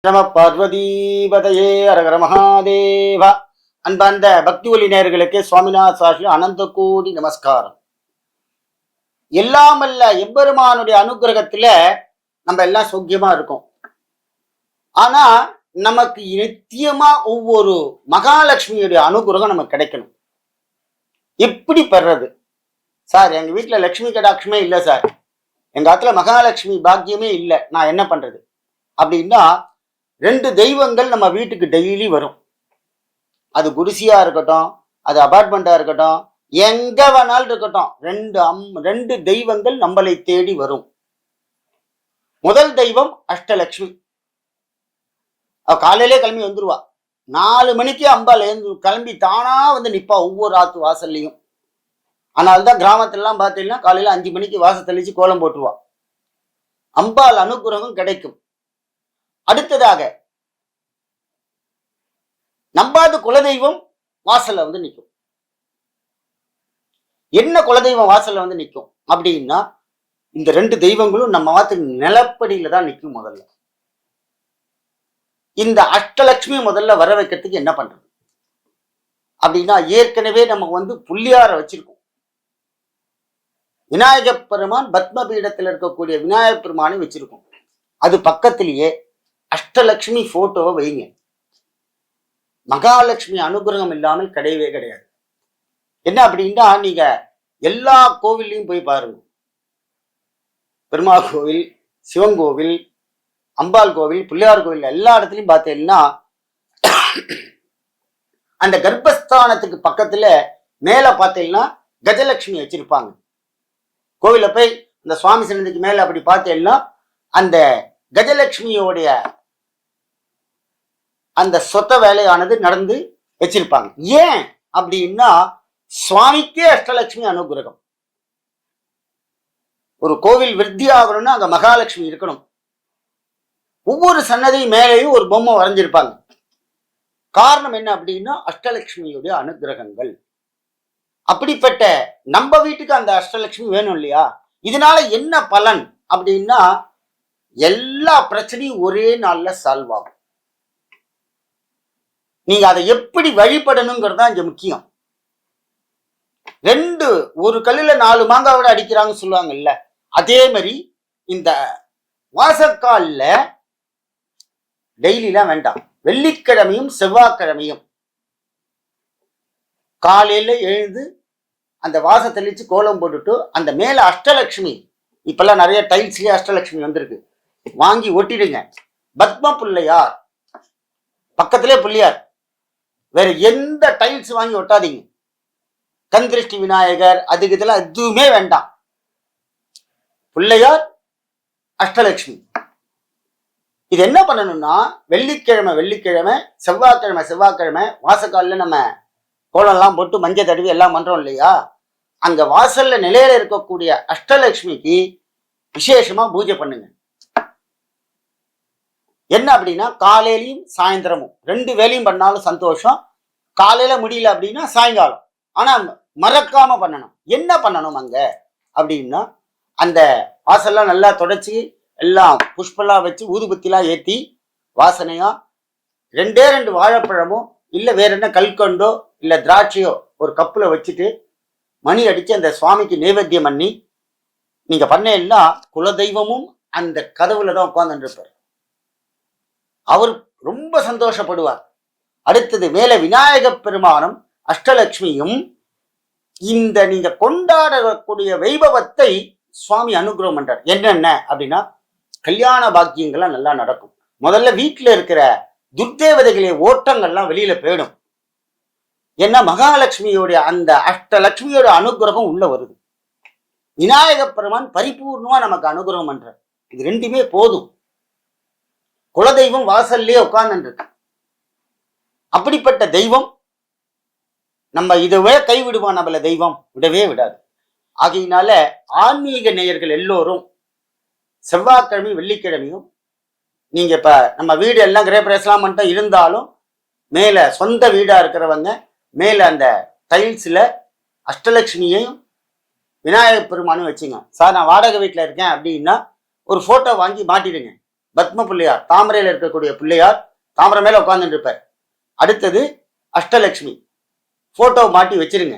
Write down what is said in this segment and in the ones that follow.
நம பார்வதீபதையே அரகர மகாதேவா. அன்பார்ந்த பக்தி ஒலி நேயர்களுக்கு சுவாமிநாத சாஸ்திரி அனந்த கோடி நமஸ்காரம். எல்லாமல்ல எம்பெருமானுடைய அனுகிரகத்துல நம்ம எல்லாம் சௌக்கியமா இருக்கோம். ஆனா நமக்கு நித்தியமா ஒவ்வொரு மகாலட்சுமியுடைய அனுகிரகம் நமக்கு கிடைக்கணும். எப்படி பெறது? சார், எங்க வீட்டுல லட்சுமி கடாட்சமே இல்லை சார், எங்க ஆத்துல மகாலட்சுமி பாக்கியமே இல்லை, நான் என்ன பண்றது அப்படின்னா, ரெண்டு தெய்வங்கள் நம்ம வீட்டுக்கு டெய்லி வரும். அது குடிசையா இருக்கட்டும், அது அபார்ட்மெண்டா இருக்கட்டும், எங்க வேணாலும் இருக்கட்டும், ரெண்டு தெய்வங்கள் நம்மளை தேடி வரும். முதல் தெய்வம் அஷ்டலட்சுமி. அவ காலையிலே கிளம்பி வந்துருவா. 4 மணிக்கு அம்பாள் கிளம்பி தானா வந்து நிப்பா ஒவ்வொரு ஆத்து வாசல்லையும். ஆனால்தான் கிராமத்திலாம் பார்த்தீங்கன்னா காலையில 5 மணிக்கு வாசல் தெளிச்சு கோலம் போட்டுருவா. அம்பாள் அனுகிரகம் கிடைக்கும். அடுத்ததாக நம்பாது குலதெய்வம் வாசல்ல வந்து நிற்கும். என்ன குலதெய்வம் வாசல்ல வந்து நிற்கும் அப்படின்னா, இந்த ரெண்டு தெய்வங்களும் நம்ம வாத்து நிலப்படியில தான் நிற்கும். முதல்ல இந்த அஷ்டலட்சுமி முதல்ல வர வைக்கிறதுக்கு என்ன பண்றது அப்படின்னா, ஏற்கனவே நம்ம வந்து புள்ளியார வச்சிருக்கோம். விநாயகப் பெருமான் பத்ம பீடத்தில் இருக்கக்கூடிய விநாயகப் பெருமானை வச்சிருக்கோம். அது பக்கத்திலேயே அஷ்டலட்சுமி போட்டோவை வைங்க. மகாலட்சுமி அனுகிரகம் இல்லாமல் கிடையவே கிடையாது. என்ன அப்படின்னா, நீங்க எல்லா கோவில்லையும் போய் பாருங்க. பெருமாள் கோவில், சிவன் கோவில், அம்பாள் கோவில், பிள்ளையார் கோவில், எல்லா இடத்துலையும் பார்த்தீங்கன்னா அந்த கர்ப்பஸ்தானத்துக்கு பக்கத்துல மேல பார்த்தீங்கன்னா கஜலட்சுமி வச்சிருப்பாங்க. கோவில போய் இந்த சுவாமி சன்னதிக்கு மேல அப்படி பார்த்தீங்கன்னா அந்த கஜலட்சுமியோடைய அந்த சொத்த வேலையானது நடந்து வச்சிருப்பாங்க. ஏன் அப்படின்னா, சுவாமிக்கே அஷ்டலட்சுமி அனுகிரகம். ஒரு கோவில் விருத்தி ஆகணும்னா அங்க மகாலட்சுமி இருக்கணும். ஒவ்வொரு சன்னதி மேலேயும் ஒரு பொம்மை வரைஞ்சிருப்பாங்க. காரணம் என்ன அப்படின்னா, அஷ்டலட்சுமியுடைய அனுகிரகங்கள். அப்படிப்பட்ட நம்ம வீட்டுக்கு அந்த அஷ்டலட்சுமி வேணும் இல்லையா? இதனால என்ன பலன் அப்படின்னா, எல்லா பிரச்சனையும் ஒரே நாள்ல சால்வ் ஆகும். நீங்க அதை எப்படி வழிபடணுங்கிறது தான் இங்க முக்கியம். ஒரு கல்லுல 4 மாங்காவோட அடிக்கிறாங்கன்னு சொல்லுவாங்கல்ல, அதே மாதிரி இந்த வாசக்கால்ல டெய்லிலாம் வேண்டாம், வெள்ளிக்கிழமையும் செவ்வாய்க்கிழமையும் காலையில எழுந்து அந்த வாச தெளிச்சு கோலம் போட்டுட்டு அந்த மேல அஷ்டலட்சுமி, இப்பெல்லாம் நிறைய டைல்ஸ்லயே அஷ்டலட்சுமி வந்திருக்கு, வாங்கி ஒட்டிடுங்க. பத்ம பிள்ளையார் பக்கத்திலே பிள்ளையார், வேற எந்த டைல்ஸ் வாங்கி ஒட்டாதீங்க. கண் திருஷ்டி விநாயகர் அதுக்கு இதெல்லாம் எதுவுமே வேண்டாம். பிள்ளையார், அஷ்டலட்சுமி. இது என்ன பண்ணணும்னா, வெள்ளிக்கிழமை, செவ்வாய்க்கிழமை வாசக்காலில் நம்ம கோலம்லாம் போட்டு மஞ்சள் தடவி எல்லாம் பண்றோம் இல்லையா? அங்க வாசல்ல நிலையில இருக்கக்கூடிய அஷ்டலட்சுமிக்கு விசேஷமா பூஜை பண்ணுங்க. என்ன அப்படின்னா, காலையிலையும் சாயந்தரமும் 2 வேலையும் பண்ணாலும் சந்தோஷம். காலையில முடியல அப்படின்னா சாயங்காலம். ஆனா மறக்காம பண்ணணும். என்ன பண்ணணும் அங்க அப்படின்னா, அந்த வாசல்லாம் நல்லா தொடச்சி எல்லாம் புஷ்பெல்லாம் வச்சு ஊதுபத்திலாம் ஏற்றி வாசனையா 2 வாழைப்பழமோ இல்லை வேற என்ன கல்கண்டோ இல்லை திராட்சையோ ஒரு கப்புல வச்சுட்டு மணி அடிச்சு அந்த சுவாமிக்கு நைவேத்தியம் பண்ணி நீங்க பண்ணேன்னா, குலதெய்வமும் அந்த கதவுல தான் உட்கார்ந்துட்டு இருப்பார். அவர் ரொம்ப சந்தோஷப்படுவார். அடுத்தது மேல விநாயக பெருமானும் அஷ்டலட்சுமியும் இந்த நீங்க கொண்டாடக்கூடிய வைபவத்தை சுவாமி அனுகிரகம் பண்றார். என்னென்ன அப்படின்னா, கல்யாண பாக்கியங்கள்லாம் நல்லா நடக்கும். முதல்ல வீட்டுல இருக்கிற துர்தேவதைகளே ஓட்டங்கள்லாம் வெளியில போயிடும். ஏன்னா மகாலட்சுமியோடைய அந்த அஷ்டலட்சுமியோட அனுகிரகம் உள்ள வருது. விநாயக பெருமான் பரிபூர்ணமா நமக்கு அனுகிரகம் பண்றார். இது 2மே போதும். குலதெய்வம் வாசல்லே உட்கார்ந்து இருக்கு. அப்படிப்பட்ட தெய்வம் நம்ம இதுவே கைவிடுமா? நம்மள தெய்வம் விடவே விடாது. ஆகையினால ஆன்மீக நேயர்கள் எல்லோரும் செவ்வாய்க்கிழமை வெள்ளிக்கிழமையும் நீங்க இப்ப நம்ம வீடு எல்லாம் கிரேப்ரேஸ்லாம் மட்டும் இருந்தாலும் மேல சொந்த வீடா இருக்கிறவங்க மேல அந்த டைல்ஸ்ல அஷ்டலட்சுமியையும் விநாயகர் பெருமானும் வச்சுங்க. சார், நான் வாடகை வீட்டுல இருக்கேன் அப்படின்னா ஒரு போட்டோ வாங்கி மாட்டிடுங்க. பத்ம பிள்ளையார், தாமரையில இருக்கக்கூடிய பிள்ளையார் தாமரை மேல உட்கார்ந்துட்டு இருப்பார். அடுத்தது அஷ்டலட்சுமி போட்டோ மாட்டி வச்சிருங்க.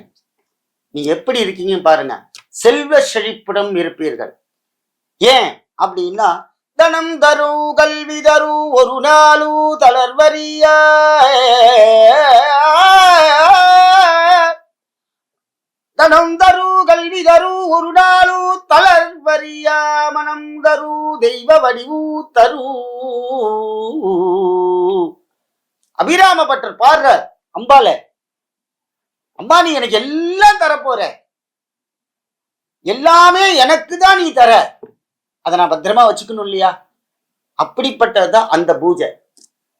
நீங்க எப்படி இருக்கீங்கன்னு பாருங்க, செல்வ செழிப்புடன் இருப்பீர்கள். ஏன் அப்படின்னா, தனம் தரு கல்வி தரு ஒரு நாளு தளர்வரிய, தனம் தரு கல்வி தரு ஒரு நாளு தளர்வரிய, மனம் தரு தெய்வ வடிவு தரு. அபிராம பட்டர் பாடுறார் அம்பால, அம்மா நீ எனக்கு எல்லாம் தரப்போற, எல்லாமே எனக்கு தான் நீ தர, அதை நான் பத்திரமா வச்சுக்கணும் இல்லையா? அப்படிப்பட்டதுதான் அந்த பூஜை.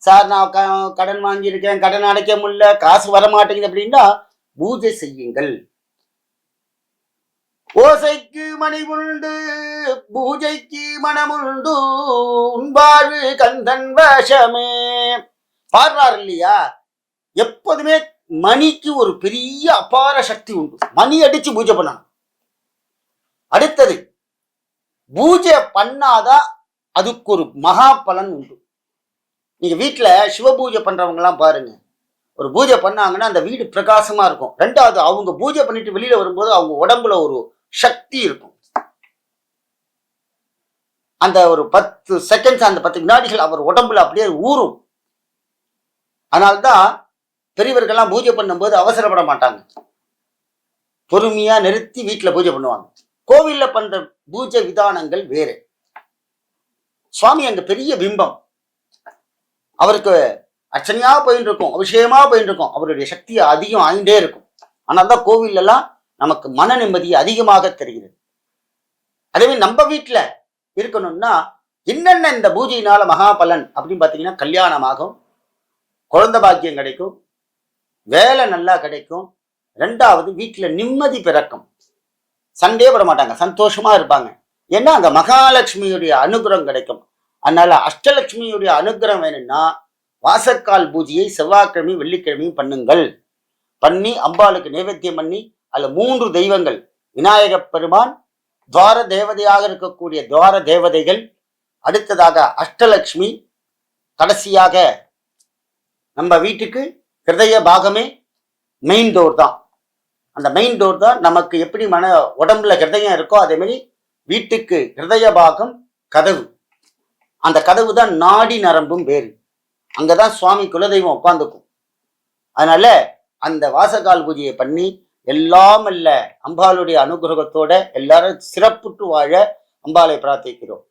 சார் நான் கடன் வாங்கியிருக்கேன், கடன் அடைக்க முடியல, காசு வரமாட்டேங்குது அப்படின்னா பூஜை செய்யுங்கள். ஓசைக்கு மணி உண்டு பூஜைக்கு மனமுண்டு, உண்பாழு கந்தன் வசமே பாடுறாரு இல்லையா? எப்போதுமே மணிக்கு ஒரு பெரிய அபார சக்தி உண்டு. மணி அடிச்சு பூஜை பண்ணணும். அடுத்தது பூஜை பண்ணாதான் அதுக்கு ஒரு மகா பலன் உண்டு. நீங்க வீட்டுல சிவ பூஜை பண்றவங்க எல்லாம் பாருங்க, ஒரு பூஜை பண்ணாங்கன்னா அந்த வீடு பிரகாசமா இருக்கும். ரெண்டாவது அவங்க பூஜை பண்ணிட்டு வெளியில வரும்போது அவங்க உடம்புல ஒரு சக்தி இருக்கும். அந்த ஒரு 10 செகண்ட்ஸ், அந்த 10 வினாடிகள் அவர் உடம்புல அப்படியே ஊறும். அதனால்தான் பெரியவர்கள்லாம் பூஜை பண்ணும்போது அவசரப்பட மாட்டாங்க, பொறுமையா நிறுத்தி வீட்டுல பூஜை பண்ணுவாங்க. கோவில்ல பண்ற பூஜை விதானங்கள் வேறு. சுவாமி அங்க பெரிய பிம்பம், அவருக்கு அர்ச்சனையா போயிட்டு இருக்கும், அபிஷேகமா போயிட்டு இருக்கும், அவருடைய சக்தி அதிகம் ஆயிண்டே இருக்கும். ஆனால்தான் கோவில் எல்லாம் நமக்கு மன நிம்மதி அதிகமாக தெரிகிறது. அதே நம்ம வீட்டுல இருக்கணும்னா என்னென்ன இந்த பூஜையினால மகா பலன் அப்படின்னு பாத்தீங்கன்னா, கல்யாணமாகும், குழந்தை பாக்கியம் கிடைக்கும், வேலை நல்லா கிடைக்கும், ரெண்டாவது வீட்டுல நிம்மதி பிறக்கும், சண்டே போட மாட்டாங்க, சந்தோஷமா இருப்பாங்க. ஏன்னா அந்த மகாலட்சுமியுடைய அனுகிரகம் கிடைக்கும். அதனால அஷ்டலட்சுமியுடைய அனுகிரகம் வேணும்னா வாசக்கால் பூஜையை செவ்வாய்க்கிழமை வெள்ளிக்கிழமையும் பண்ணுங்கள். பண்ணி அம்பாளுக்கு நைவேத்தியம் பண்ணி, அதுல 3 தெய்வங்கள், விநாயக பெருமான், துவார தேவதையாக இருக்கக்கூடிய துவார தேவதைகள், அடுத்ததாக அஷ்டலட்சுமி, கடைசியாக நம்ம வீட்டுக்கு ஹிருதய பாகமே மெயின் டோர் தான். அந்த மெயின் டோர் தான் நமக்கு எப்படி உடம்புல ஹிருதயம் இருக்கோ அதே மாதிரி வீட்டுக்கு ஹிருதய பாகம் கதவு. அந்த கதவு தான் நாடி நரம்பும் வேறு. அங்கதான் சுவாமி குலதெய்வம் உட்காந்துக்கும். அதனால அந்த வாசகால் பூஜையை பண்ணி எல்லாம் அல்ல அம்பாளுடைய அனுகிரகத்தோட எல்லாரும் சிறப்புற்று வாழ அம்பாளை பிரார்த்திக்கிறோம்.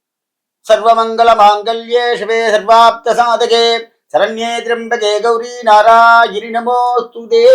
சர்வமங்கல மாங்கல்யே சிவே சர்வாப்த சாதகே சரண்யே திரம்பகே கௌரி நாராயணி நமோஸ்துதே.